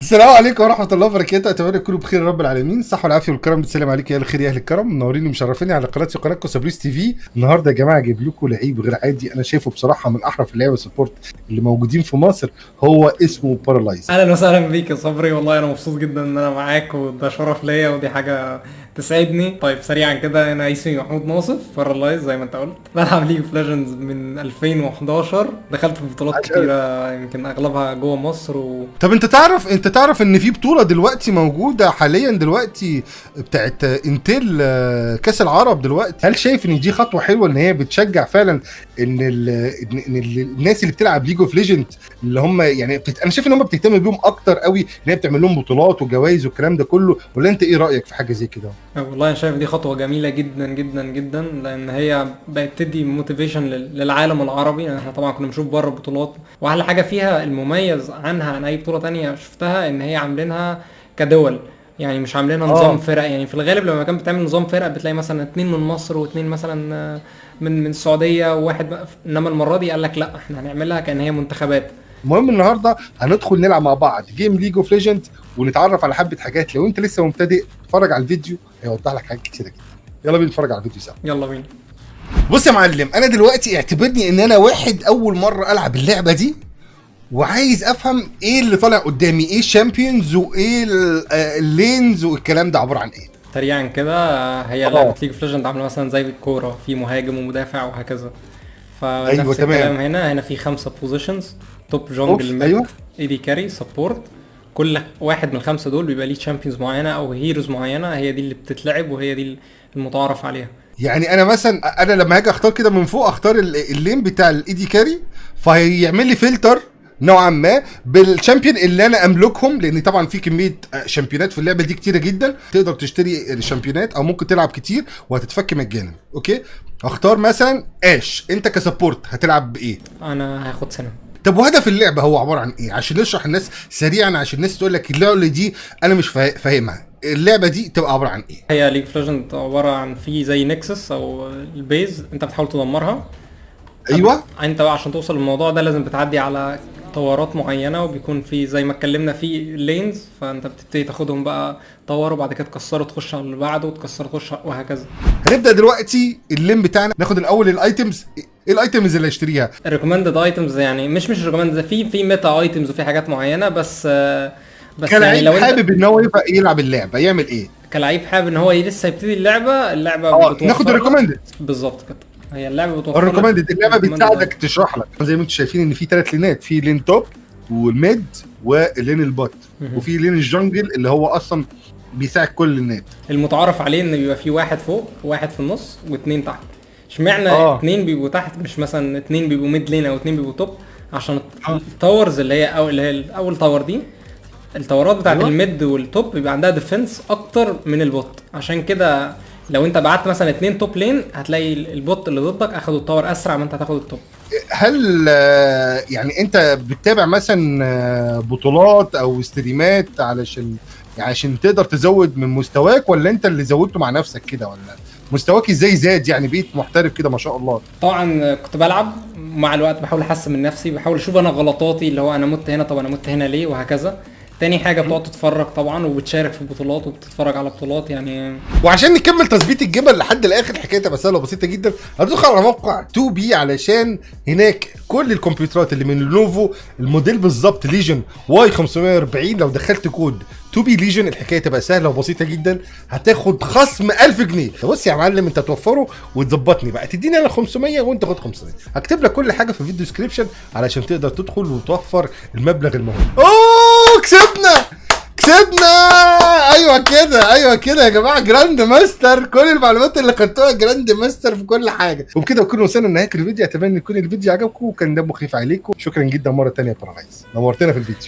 السلام عليكم ورحمه الله وبركاته، اتمنى تكونوا بخير يا رب العالمين. الصحه والعافيه والكرم بتسلم عليك يا الخير يا اهل الكرم، منورين ومشرفيني على قناتكم سابريس تي في. النهارده يا جماعه جايب لكم لعيب غير عادي، انا شايفه بصراحه من احرف اللعيبه سبورت اللي موجودين في مصر، هو اسمه بارالايز. اهلا وسهلا بيك يا صبري، والله انا مبسوط جدا ان انا معاك وده شرف ليا ودي حاجه تسعدني. طيب سريعا كده، انا اسمي محمود ناصف بارالايز زي ما انت قلت، بلعب ليج اوف ليجندز من 2011. دخلت في بطولات كتيره يمكن اغلبها جوه مصر طب انت تعرف ان في بطوله دلوقتي موجوده حاليا دلوقتي بتاعت انتل كاس العرب دلوقتي؟ هل شايف ان دي خطوه حلوه ان هي بتشجع فعلا ان الناس اللي بتلعب ليج اوف ليجند اللي هم يعني انا شايف ان هم بتهتم بيهم اكتر قوي، ان هي بتعمل لهم بطولات وجوائز والكلام ده كله، ولا انت ايه رايك في حاجه زي كده؟ والله انا شايف دي خطوه جميله جدا جدا جدا، لان هي بقت تدي موتيفيشن للعالم العربي. يعني احنا طبعا كنا بنشوف بره بطولات، واحلى حاجه فيها المميز عنها عن اي بطوله تانية شفتها ان هي عاملينها كدول، يعني مش عاملينها نظام فرق. يعني في الغالب لما كان بتعمل نظام فرق بتلاقي مثلا 2 من مصر و2 مثلا من السعوديه وواحد انما المره دي قال لك لا، احنا هنعملها كان هي منتخبات. المهم النهارده هندخل نلعب مع بعض جيم ليج اوف ليجند ونتعرف على حبه حاجات. لو انت لسه مبتدئ اتفرج على الفيديو هيوضح لك حاجات كتيره جدا. يلا بينا نتفرج على الفيديو سوا. يلا بينا. بص يا معلم، انا دلوقتي اعتبرني ان انا واحد اول مره العب اللعبه دي، وعايز افهم ايه اللي طالع قدامي، ايه الشامبيونز وايه اللينز والكلام ده عباره عن ايه. سريعا كده، هي لعبه ليج اوف ليجند عامله مثلا زي الكوره، في مهاجم ومدافع وهكذا. فنفس الكلام هنا في 5 بوزيشنز: توب، جونجل، ميد، اي دي كاري، سبورت. كل واحد من ال5 دول بيبقى ليه تشامبيونز معينه او هيروز معينه، هي دي اللي بتتلعب وهي دي المتعارف عليها. يعني انا مثلا لما هاجي اختار كده من فوق اختار اللين بتاع الاي دي كاري، فهيعمل لي فلتر نوعا ما بالشامبيون اللي انا املكهم، لان طبعا في كميه شامبيونات في اللعبه دي كتيره جدا، تقدر تشتري الشامبيونات او ممكن تلعب كتير وهتتفك مجانا. اوكي، اختار مثلا اش. انت كسبورت هتلعب بايه؟ انا هاخد سنه. طب وهدف اللعبه هو عباره عن ايه؟ عشان نشرح الناس سريعا، عشان الناس تقول لك اللعبه دي انا مش فاهمها، اللعبه دي تبقى عباره عن ايه؟ هي ليج اوف ليجند عباره عن في زي نكسس او البيز، انت بتحاول تدمرها. ايوه. انت بقى عشان توصل للموضوع ده لازم بتعدي على طورات معينه، وبيكون في زي ما اتكلمنا في لينز، فانت بتبتدي تاخدهم بقى طور، وبعد كده تكسره تخش على اللي بعده وتكسره تخش وهكذا. هنبدا دلوقتي اللين بتاعنا، ناخد الاول الايتمز. ايه الايتمز اللي اشتريها؟ الريكومندد ايتمز، يعني مش ريكومندد، في ميتا ايتمز وفي حاجات معينه، بس يعني لو حابب ان هو يبقى يلعب اللعبه يعمل ايه؟ كلاعب حابب ان هو لسه يبتدي اللعبه ناخد الريكومندد بالظبط كده. هي اللعبه بتوفر الريكومندد، اللعبه بتساعدك تشرح لك زي ما انتم شايفين ان في 3 لينات، في لين توب والميد واللين البوت، وفي لين الجنجل اللي هو اصلا بيساعد كل اللينات. المتعارف عليه ان بيبقى في واحد فوق وواحد في النص واثنين تحت. اشمعنى 2 بيبقوا تحت مش مثلا 2 بيبقوا ميد لين او 2 بيبقوا توب؟ عشان التاورز اللي هي اول تاور دي، التورات بتاعت الميد والتوب بيبقى عندها ديفنس اكتر من البوت. عشان كده لو انت بعت مثلا 2 توب لين هتلاقي البوت اللي ضدك اخدوا التاور اسرع ما انت هتاخد التوب. هل يعني انت بتتابع مثلا بطولات او ستريمات عشان تقدر تزود من مستواك، ولا انت اللي زودته مع نفسك كده، ولا مستواك ازاي زاد يعني بقيت محترف كده ما شاء الله؟ طبعا كنت بلعب مع الوقت، بحاول احسن من نفسي، بحاول اشوف انا غلطاتي اللي هو انا مت هنا، طب انا مت هنا ليه، وهكذا. تاني حاجه بتقعد تتفرج طبعا وبتشارك في بطولات وبتتفرج على بطولات يعني. وعشان نكمل تثبيت الجبل لحد الاخر، الحكايه تبقى سهله وبسيطه جدا. هتدخل على موقع 2 بي علشان هناك كل الكمبيوترات اللي من لينوفو الموديل بالظبط ليجن واي 540، لو دخلت كود 2 بي ليجن الحكايه تبقى سهله وبسيطه جدا، هتاخد خصم 1000 جنيه. بص يا معلم، انت توفره وتظبطني بقى، تديني انا 500 وانت خد 500. هكتب لك كل حاجه في الفيديو ديسكريبشن علشان تقدر تدخل وتوفر المبلغ المهم. اوه كسبنا. ايوه كده يا جماعه، جراند ماستر. كل المعلومات اللي خدتوها جراند ماستر في كل حاجه. وبكده نكون وصلنا لنهايه الفيديو. اتمنى يكون الفيديو عجبكم وكان دمه خفيف عليكم. شكرا جدا مره ثانيه يا بارالايز، نورتنا في الفيديو.